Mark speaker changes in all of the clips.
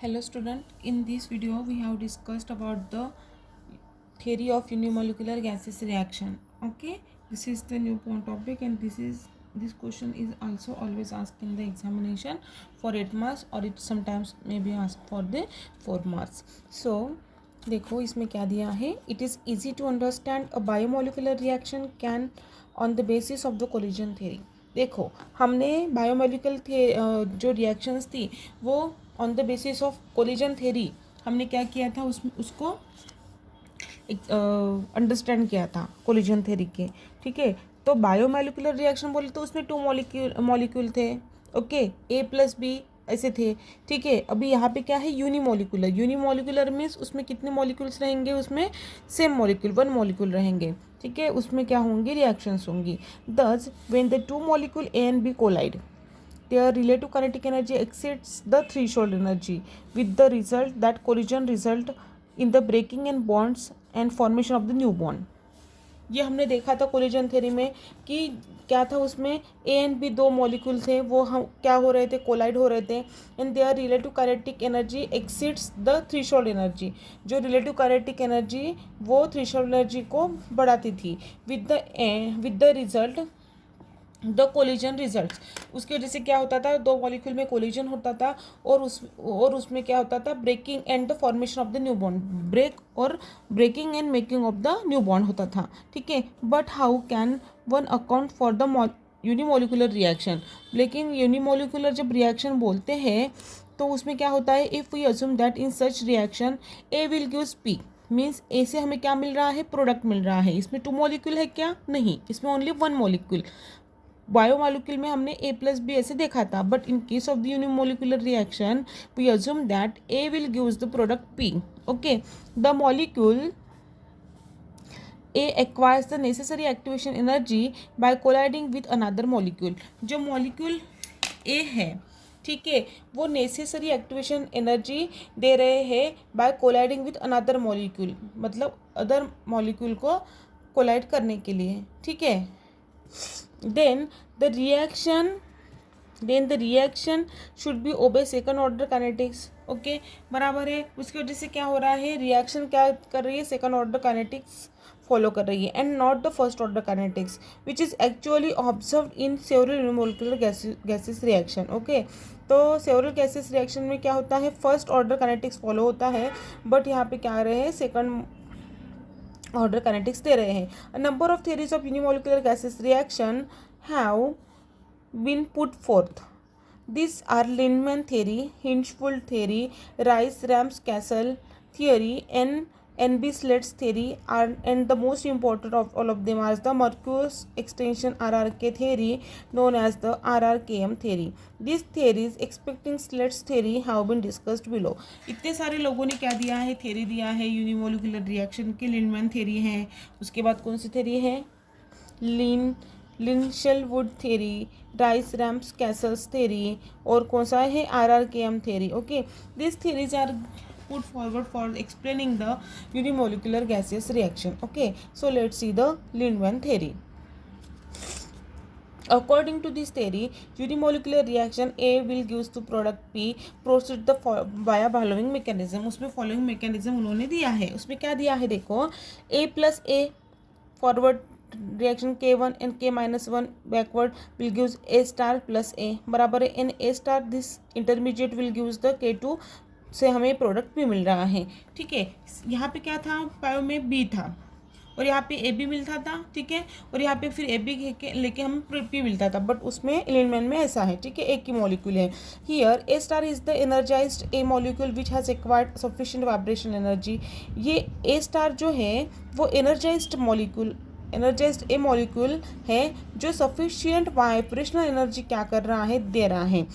Speaker 1: Hello student, in this video we have discussed about the theory of unimolecular gases reaction. Okay, this is the new point topic and this question is also always asked in the examination for 8 marks or it sometimes may be asked for the 4 marks. So देखो इसमें क्या दिया है. It is easy to understand a biomolecular reaction can on the basis of the collision theory. देखो हमने biomolecular जो reactions थी वो on the basis of collision theory हमने क्या किया था उसको अंडरस्टैंड किया था कोलिजन थ्योरी के. ठीक है, तो बायोमोलिकुलर रिएक्शन बोले तो उसमें 2 मॉलिक्यूल थे. ओके, A+B ऐसे थे. ठीक है, अभी यहाँ पे क्या है यूनिमोलिकुलर मीन्स उसमें कितने मॉलिक्यूल्स रहेंगे, उसमें सेम मॉलिक्यूल 1 मॉलिक्यूल रहेंगे. ठीक है, उसमें क्या होंगी रिएक्शंस होंगी. Thus when the 2 molecule A and B collide their relative kinetic energy exceeds the threshold energy with the result that collision result in the breaking and bonds and formation of the new bond. ये हमने देखा था collision theory में कि क्या था उसमें A and B 2 molecule थे, वो हम क्या हो रहे थे, कोलाइड हो रहे थे. And there relative kinetic energy exceeds the threshold energy. जो रिलेटिव काइनेटिक एनर्जी वो थ्रेशोल्ड एनर्जी को बढ़ाती थी with the result the collision result. उसकी वजह से क्या होता था, 2 मॉलिक्यूल में कोलिजन होता था और उसमें क्या होता था breaking and the formation of the new bond. Breaking and making of the new bond होता था. ठीक है, but how can one account for the unimolecular reaction. लेकिन यूनिमोलिकुलर जब रिएक्शन बोलते हैं तो उसमें क्या होता है, if we assume that in such reaction A will gives P means A से हमें क्या मिल रहा है, प्रोडक्ट मिल रहा है. इसमें 2 मॉलिक्यूल है क्या, नहीं, इसमें ओनली 1 मॉलिक्यूल. बायोमोलिक्यूल में हमने A+B ऐसे देखा था, but in case of the unimolecular reaction we assume that A will gives the product P. Okay, the molecule A acquires the necessary activation energy by colliding with another molecule. जो molecule A है, ठीक है, वो necessary activation energy दे रहे हैं by colliding with another molecule, मतलब other molecule को कोलाइड करने के लिए. ठीक है, then the reaction should be obey second order kinetics. Okay, बराबर है. उसकी वजह से क्या हो रहा है, रिएक्शन क्या कर रही है, सेकंड ऑर्डर काइनेटिक्स फॉलो कर रही है and not the first order kinetics which is actually observe in several unimolecular gases reaction. Okay, तो सेवरल गैसेस रिएक्शन में क्या होता है, फर्स्ट ऑर्डर काइनेटिक्स फॉलो होता है, बट यहाँ पे क्या आ रहे हैं, सेकंड ऑर्डर काइनेटिक्स दे रहे हैं. A number of theories of unimolecular gases reaction have been put forth. These are Lindemann theory, Hirschfeld theory, Rice-Ramscastle theory, and NB-Sledge theory, and the most important of all of them are the Mercator's extension RRK theory, known as the RRKM theory. These theories, expecting Sledge theory, have been discussed below. इतने सारे लोगों ने क्या दिया है, theory दिया है unimolecular reaction के. लिंडमैन थ्योरी है, उसके बाद कौन सी थ्योरी है, लिंशलवुड थ्योरी, राइस-रैम्सकैसल्स थ्योरी, और कौन सा है, RRKM theory. Okay, this theories are put forward for explaining the unimolecular gaseous reaction. Okay, so let's see the Lindemann theory. According to this theory, unimolecular reaction A will gives to product P proceed the via following mechanism. उसमें following mechanism उन्होंने दिया है. उसमें क्या दिया है, देखो, A+A forward reaction K1 and K-1 backward will gives A star plus A बराबर है an A star. This intermediate will gives the K2 से हमें प्रोडक्ट भी मिल रहा है. ठीक है, यहाँ पे क्या था, बायो में B था और यहाँ पे AB मिलता था. ठीक है, और यहाँ पे फिर AB लेके हमें P मिलता था, बट उसमें लिंडमैन में ऐसा है. ठीक है, एक की मॉलिक्यूल है. Here A star is the energised A molecule which has acquired sufficient vibration energy. ये A स्टार जो है वो एनर्जाइज्ड A मॉलिक्यूल है जो सफिशिएंट वाइब्रेशनल एनर्जी क्या कर रहा है, दे रहा है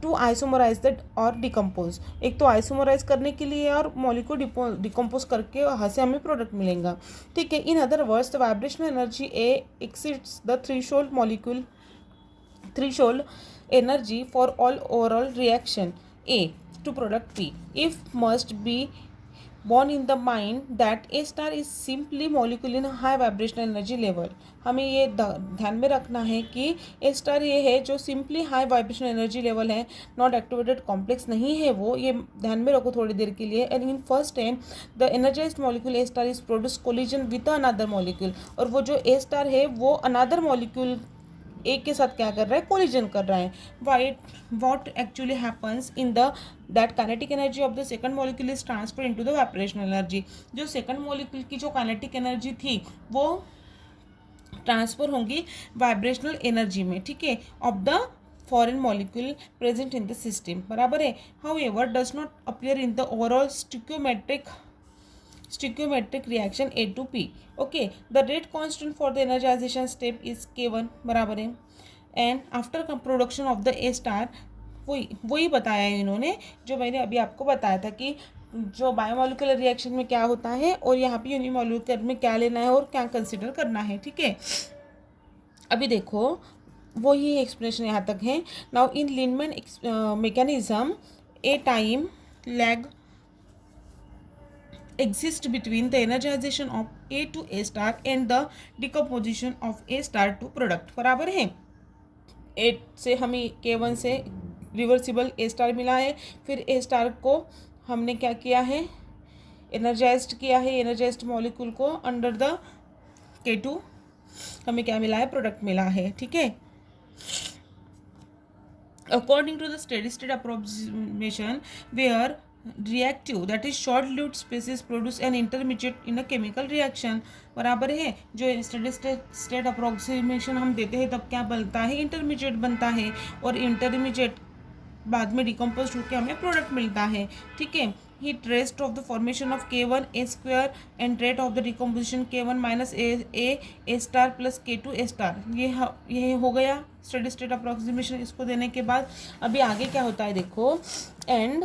Speaker 1: टू आइसोमराइज दैट और डिकम्पोज. एक तो आइसोमराइज करने के लिए और मॉलिक्यूल डिकम्पोज करके वहाँ से हमें प्रोडक्ट मिलेगा. ठीक है, in other words the vibrational energy A exceeds the threshold energy for all overall reaction A to product P. If must be borne in the mind that A star is simply molecule in high vibrational energy level. हमें ये ध्यान में रखना है कि A star ये है जो simply high vibrational energy level है, नॉट एक्टिवेटेड कॉम्प्लेक्स नहीं है वो, ये ध्यान में रखो थोड़ी देर के लिए. And in first time the energised molecule A star is produce collision with another molecule. और वो जो A star है वो अनदर मॉलिक्यूल एक के साथ क्या कर रहा है, कोलिजन कर रहा है. What actually happens in the that kinetic energy of the second molecule is transfer into the vibrational energy. जो सेकंड मॉलिक्यूल की जो काइनेटिक एनर्जी थी वो ट्रांसफर होंगी वाइब्रेशनल एनर्जी में, ठीक है, of the foreign molecule present in the system. बराबर है. However does not appear in the overall stoichiometric reaction A to P. Okay, the rate constant for the energization step is K1. बराबर है. And after production of the A star, वही बताया है इन्होंने जो मैंने अभी आपको बताया था कि जो बायोमोलिकुलर रिएक्शन में क्या होता है और यहाँ पे यूनिमोलिकुलर में क्या लेना है और क्या कंसिडर करना है. ठीक है, अभी देखो वही एक्सप्लेनेशन यहाँ तक है. Now in Lindeman mechanism A time lag exist between the energization of A to A star and the decomposition of A star to product. बराबर है. A से हमें K1 से रिवर्सिबल A स्टार मिला है, फिर A स्टार को हमने क्या किया है, एनर्जाइज्ड किया है. एनर्जाइज्ड मॉलिक्यूल को अंडर द K2 हमें क्या मिला है, प्रोडक्ट मिला है. ठीक है. According to the steady state approximation where reactive that is short lived species produce an intermediate in a chemical reaction. बराबर है. जो स्टेडी स्टेट अप्रोक्सीमेशन हम देते हैं तब क्या बनता है, इंटरमीडिएट बनता है, और इंटरमीडिएट बाद में डिकम्पोज होकर हमें प्रोडक्ट मिलता है. ठीक है. Heat rate of the formation of K1 A square and rate of the decomposition K1 minus A star plus K2 A star. ये हो गया स्टेडी स्टेट अप्रोक्सीमेशन. इसको देने के बाद अभी आगे क्या होता है देखो. And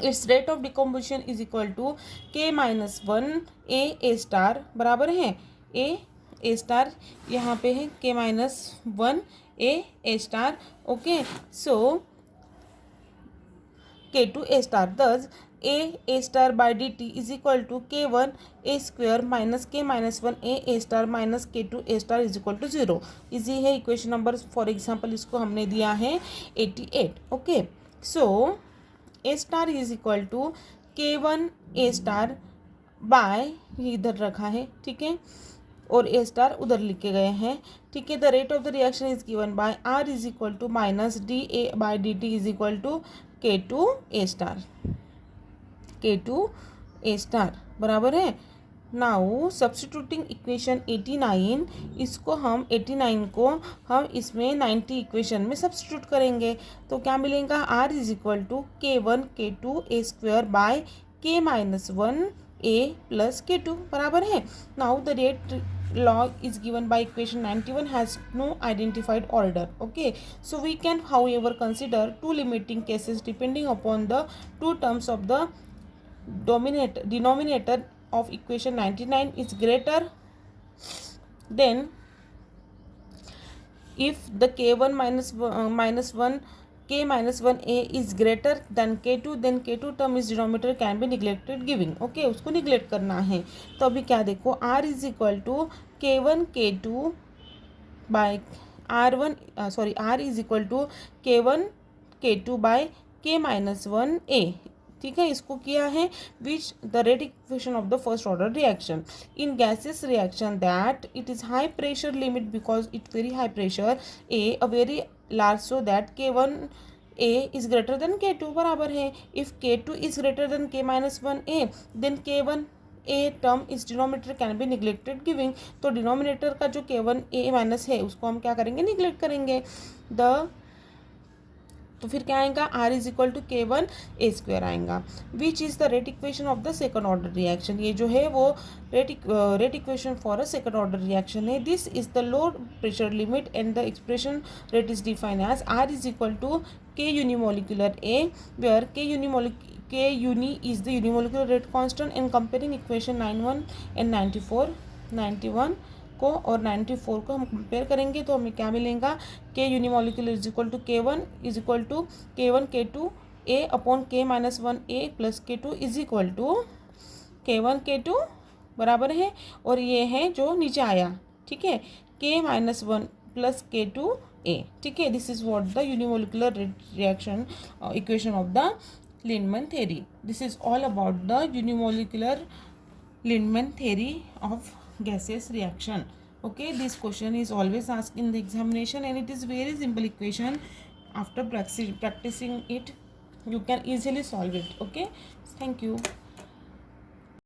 Speaker 1: its rate of decomposition is equal to K minus 1 A star. बराबर है. A स्टार यहाँ पे है K minus 1 A star. Okay, so K2 A star. Thus A star by dt is equal to K1 A square minus K minus 1 A star minus K2 A star is equal to 0. Easy है. Equation number for example इसको हमने दिया है 88. Okay, so A star is equal to K1 A star by, इधर रखा है. ठीक है, और A स्टार उधर लिखे गए हैं. ठीक है. The rate of the reaction is given by R is equal to minus DA by DT is equal to K2 A star. K2 A star. बराबर है. नाउ सब्स्टिट्यूटिंग इक्वेशन 89, इसको हम 89 को हम इसमें 90 इक्वेशन में सब्स्टिट्यूट करेंगे तो क्या मिलेगा, R is equal to K1 K2 A square by K minus 1 A plus K2. बराबर है. Now the rate log is given by equation 91 has no identified order. Okay, so we can however consider two limiting cases depending upon the two terms of the denominator of equation 99 is greater than if the K1 minus 1 K minus 1 A is greater than K2 then K2 term is denominator can be neglected giving. Okay, उसको neglect करना है. तो अभी क्या देखो, R is equal to K1 K2 by R is equal to K1 K2 by K minus 1 A. ठीक है, इसको किया है which the rate equation of the first order reaction. In gases reaction that it is high pressure limit because it very high pressure a a very large so that K1 A is greater than K2. बराबर है. If K2 is greater than K minus 1 A then K1 A term is denominator can be neglected giving. तो denominator का जो K1 A minus है उसको हम क्या करेंगे, निगलेक्ट करेंगे. तो फिर क्या आएगा, R is equal to K1 A square आएगा. Which is the rate equation of the second order reaction. ये जो है वो rate equation for a second order reaction है. This is the low pressure limit and the expression rate is defined as R is equal to K unimolecular A where K uni is the unimolecular rate constant. and comparing equation 91 and 91 को और 94 को हम compare करेंगे तो हमें क्या मिलेगा, K unimolecular is equal to K1 is equal to K1 K2 A upon K minus one A plus K two is equal to K1 K2 बराबर है, और ये है जो नीचे आया, ठीक है, K minus one plus K2A, ठीक है. This is what the unimolecular reaction equation of the Lindemann theory. This is all about the unimolecular Lindemann theory of gaseous reaction. Okay, this question is always asked in the examination and it is very simple equation. After practicing it, you can easily solve it. Okay, thank you.